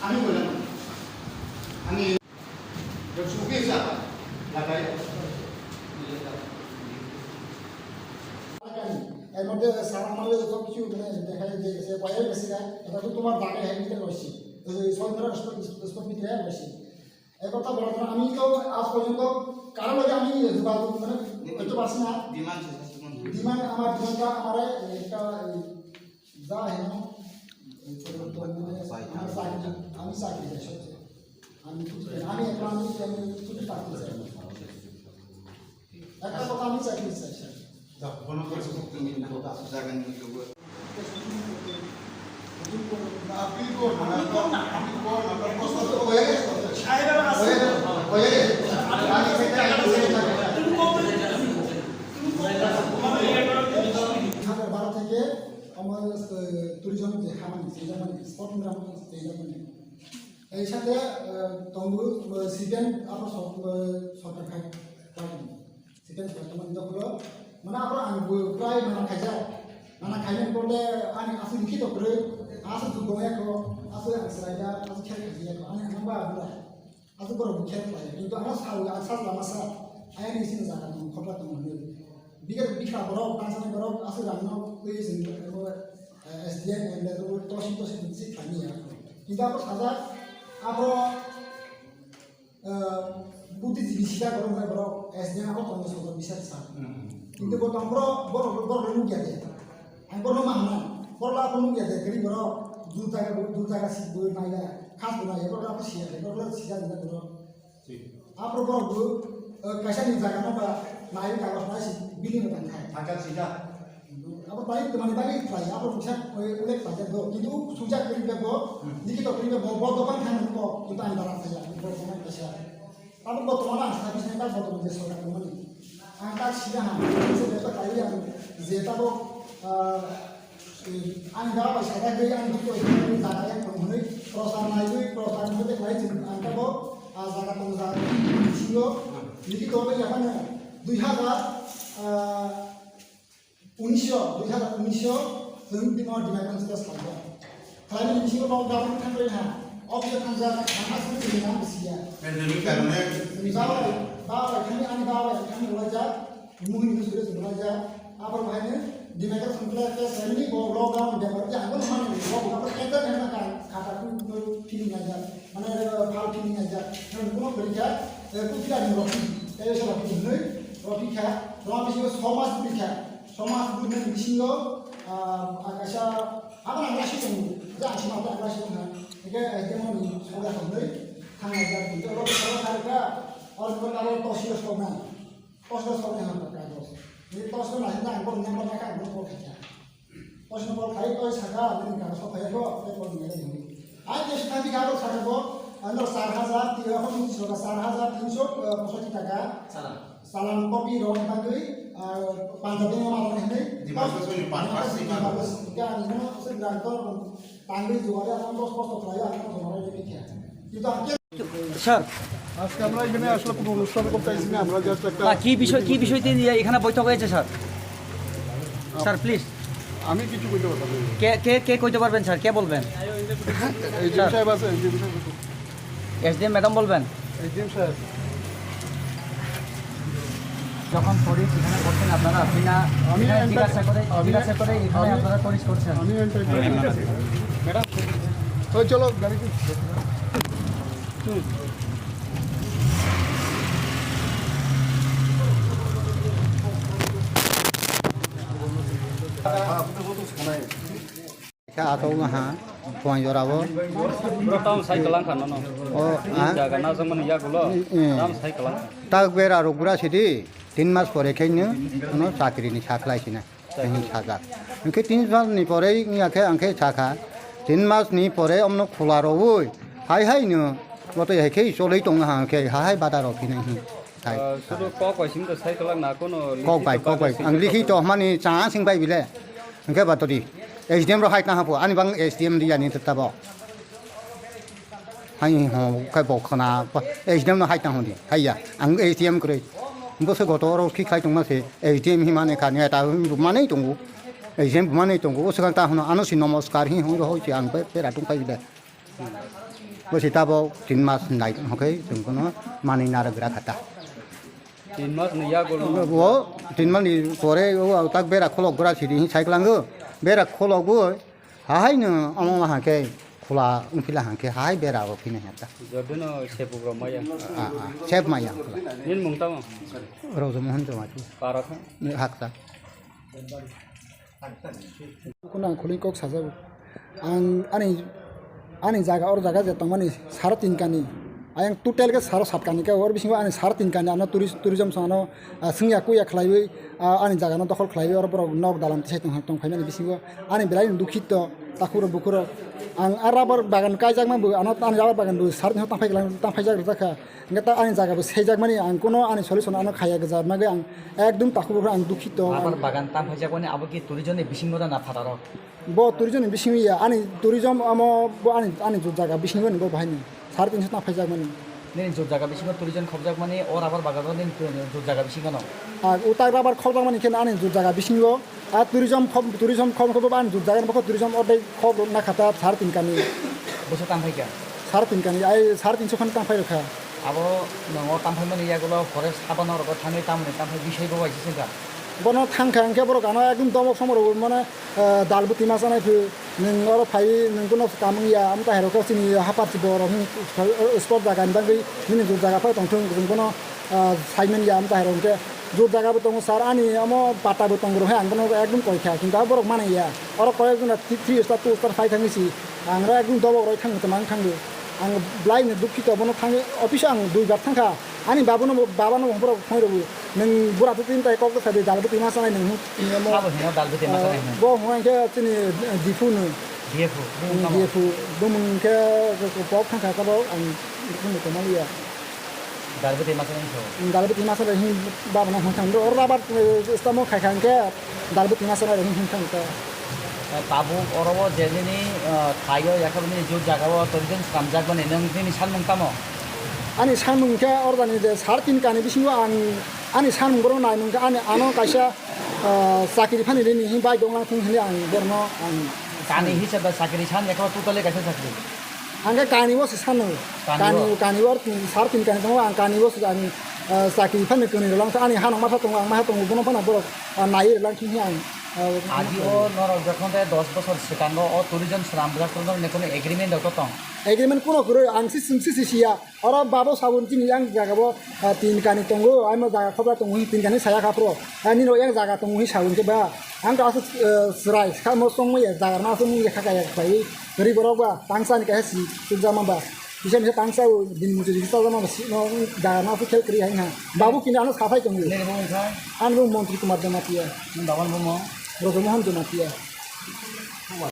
আমি বললাম আমি সুখী সাহা লাগাই এর মধ্যে স্যার আমাদের সব কিছু মানে দেখা যায় যে সে পয়সা বেশি দেয় এটা তো তোমার দাগে হ্যান্ডিতে রয়েছে সন্ধ্যার স্পটমিতে রয়েছে এই কথা বলার জন্য আমি তো আজ পর্যন্ত কারো লগে আমি যোগাযোগ মানে করতে পারছি না ডিমান্ড আমার ডিমান্ডটা আমার একটা যা হ্যাঁ আমি চাকরি চাই সবচেয়ে আমি একটা আমি ছুটি পাচ্ছি চাই একটা কথা আমি চাকরি চাই স্যার থেকে আমার টুরিজম যে খামানি সেই জামানি স্পট সেই জামানি এই সাথে তঙ্গু সিজন আপনার সরকার খাই সিজন বর্তমান হলো মানে আপনার প্রায় মানা খাই যায় মানা খাইলেন করলে আমি আসলে লিখিত করে আসলে দুগমে আসলে আসলে আসলে খেলে খাই আমি আমরা আমরা আসলে বড় খেলে খাই কিন্তু আমার সাল লামাসা আইনি সিনে জায়গা খবর তো মনে biar bika borok pansane borok asu rangno koi sing SDN and tosi sik kami ya kita apa saja apa bukti bisa borok borok SDN apa kalau sudah bisa sah itu borok borok lu dia deh borok mana borok apa lu dia deh kiri borok juta kasih dua naga khas dua naga borok apa sih ya borok sih jadi borok apa borok lu कैसा नहीं जाएगा ना night का वाला सही billing में था आकर सीधा अब बाइक तुम्हारी बाइक ट्राई आप लोग सब उन्हें पाते दो किंतु सुजा करीब पे वो दिखी तो करीब पे बहुत दोपहर खाने को कितना अंदर से जाए बहुत समय कैसा अब बहुत तुम्हारा सर्विस नहीं कर बहुत मुझे सोचा तुम नहीं आंटा सीधा हम इसे बेटा कहीं हम जेता को अंदर पैसा का गई अंदर को इतने ज़्यादा है तुम्हारे प्रोसार में देख रहे हैं अंदर को ज़्यादा कम ज़्यादा सीओ लिखित तो पे यहाँ ना 2019 जों बिनो डिमांड से सालवा खाली मिसिंग को डाउन खान रहे हैं ऑब्जेक्ट खान जा खाना से लेना बिसिया पेंडेमिक कारणे जावा खाली आने दावा खाली बोला जा मुहिन के सुरे बोला जा आप भाई ने डिमांड संकला के सैनी को लॉकडाउन दे पर जा हम मान लो वो एक घंटा का खाता को फीलिंग आ जा माने फाल फीलिंग आ जा को बरिया को फिरा नहीं এই সব আপনি রফিকা রফিকা সমাজ বুঝে বিশিঙ্গ আকাশা আবার আকাশে দङ যা আছে মাত্র আকাশে দङ একে যেমন সদা হবে থানা যা কিন্তু রফিকা সারকা অল্প কালো তসিও সব না কাগজ এই তসিও না না আঙ্গুর নাম্বার টাকা আঙ্গুর পর খায় তসিও পর খাই তো সাকা আপনি কাগজ সব খাইবো এই পর নিয়ে যাবে আজ যে সাথে কাগজ সাকাবো अंदर 4,365 টাকা salam kopi rong bagui panjatnya malah ini dimasukkan panas sih kan ini sedang tanggung jualnya akan terus raya akan jualnya jadi kita sir আজকে আমরা এখানে আসলে কোনো অনুষ্ঠান করতে আইছি না আমরা জাস্ট একটা কি বিষয়তে এখানে বৈঠক হয়েছে স্যার স্যার প্লিজ আমি কিছু কইতে পারবো কে কইতে পারবেন স্যার কে বলবেন এই যে সাহেব আছে এই যে এসডিএম ম্যাডাম বলবেন এসডিএম সাহেব যখন পড়ি সেখানে করছেন আপনারা বিনা জিজ্ঞাসা করে এখানে আপনারা পরিশ করছেন আমি ম্যাডাম ওই চলো গাড়ি atau mah puan jorabo Bertam saya kelang kan nono. oh Jaga nasa mana ya gulo. Bertam saya kelang. tak bera rogura sidi 3 মাস পরে খাইনো কোনো চাকরি নি সাকলাইছি না এই সাজা ওকে 3 মাস নি পরে ইয়াকে আংকে সাকা 3 মাস নি পরে অমন খোলা রবই হাই হাই নো মতো হেকে চলেই দङ হাকে হাই বাদা রকি নাই high Sudah kok sing to saya kelang na kono. kok bai ang likhi to mani cha sing bai bile angke batodi SDM ro hai ka hapo ani bang SDM dia ni tetabo hai ho kai bo khana SDM no hai ta honi hai ya ang SDM kre bose goto ro ki khai tong ma se SDM hi mane ka ni ta mane tong SDM mane tong o sa ta hono ano si namaskar hi ho ro ho chi ang pe ra tung pai bile বসে তাবো 3 মাস নাই হকে जों কোনো মানি না রাখা খাতা 3 मास नि यागुलो ও 3 মাস পরে ও তাক বেরা খলক গরা সিদি সাইক্লাঙ্গো বেরা খলকবো হাইনো আমা হাকে খোলা উনফিলা হাকে হাই বেরা ও ফিনে হাতা जदनो सेपुग्रो माया सेब माया निन मुंगताम रजमोहन जमाति पाराखा हाकता kuna khuli kok sajabu ani jaga or jaga je tongmani 3.5 kani ayang total ke 7 kani ka or bisingo ani 3.5 kani ano tourism sano singya kuya khlaiwi ani jaga no dokhol khlaiwi or boro nok dalam tisai tong phaimani bisingo ani belai dukhito takuro bukuro ang arabar bagan kaijak ma bu ano ani jabar bagan bu 3 tang phailang tang phaijak raka ngata ani jaga bu sejak mani ang kono ani solution ano khaya ge jar mage ang ekdom takuro ang dukhito আবার বাগান তাম হয়ে যাবো আবার কি টুরিজমে বিশিঙ্গরা না ফাটার bo tourism bisingo ya ani tourism amo bo ani jo jaga bisingo ni bo bahini 3.5 tang phaijak mani নেই জোর জায়গা বিশিঙ্গ টুরিজম খবজাক মানে ওর আবার বাগান নেই জোর জায়গা বিশিঙ্গ ন আর উতাক রাবার খলবাং মানে কেন আনি জোর জায়গা বিসিঙ্গ আর টুরিজম খম আনি জোর জায়গা বক টুরিজম অর্ডাই খব না খাতা 3.5 কানি বসে তাম হয়ে 3.5 কানি আই 3.5 খান তাং ফাই রাখা আবার নঙ তাম হয়ে মানে ইয়াগুলো ফরেস্ট সাবানোর থাঙে তাম বিষয় বাবাইছে সেটা বন থাংখা আংকে বড় গানো একদম দমক সমর মানে দালবুতি মাছ আনাই ফু নং অর ফাই নং কোন কামিয়া আম তা হেরক চিনি হাপাতি বড় স্পট জায়গা নিবাই মিনি জোর জায়গা ফাই তংথং जों কোন সাইমেন ইয়া আম তা হেরকে জোর জায়গা বতং সার আনি আমো পাতা বতং রো হ্যাঁ আঙ্গন একদম কইখা কিন্তু বড় মানে ইয়া অর কয়েকজন 3 স্টার 2 স্টার 5 থাঙ্গিছি আংরা একদম দবক রই থাঙ্গতে মান থাঙ্গো आं ब्लाइन दुखित बनो थाङो अफिस आं 2 बार थांखा आनि बाबानो हंफोराव फैरबो नों बुराथ तीन ताय कक सादे दालबो तिमा सानाय नों आबो हेनो दालबो तेमा सानाय बो हंके तिनि दिफुनो दिफु दुमके पक थांखा काबो आं बुंनो तमालिया दालबो तेमा सानाय हिं बाबानो हंथांदो और राबार स्टामो खायखांके दालबो तिमा सानाय हिं थांखा ताबु अरबो जेजेनि थायो याखबनि जु जागाव टुरिजम सामजाक बने नों दिनि सानमुंतामो आनि सानमुंखे अर्गानि जे 3.5 कानि बिसिङो आनि सानमुंगरो नायमुंखे आनि आनो कायसा साकिरि फानिलेनि हि बाय दंलां थिं हिले आं बरनो आं कानि हिसाब साकिरि सान याखबा टोटले गायसा साकिरि आंगे कानि वस सानो कानि वर 3.5 कानि दङ आं कानि वस आनि साकिरि फानि कोनि रलां आनि हानं माथा दङ आं माथा दङ बनो फाना बर नाय रलां थिं आं আজি ও নরক যখন 10 বছর সিকাঙ্গ ও টুরিজম শ্রামবাজার টুরিজম নে কোনো এগ্রিমেন্ট দত তং एग्रीमेंट कोनो करो आंसि सिंसि सिया और बाबो साबुन तिनि आं जागाबो 3 कानि तंगो आइमो जागा खबरा तंगो 3 कानि साया खाप्रो आनि नो yang जागा तंगो साबुन के बा आं गासो स्राय खामो संगो या जागा ना सो मुंगे खाकाया फाइ गरि बरबा तांसानि कासि सुजामा बा बिसोर तांसा दिन मुजे दिसा जामा नो जागा ना सो खेल करि हाइना बाबु किनि आनो साफाय तंगो ने बो थाय आनबो मन्त्री कुमार जमातिया दावन बो रजमोहन जमातिया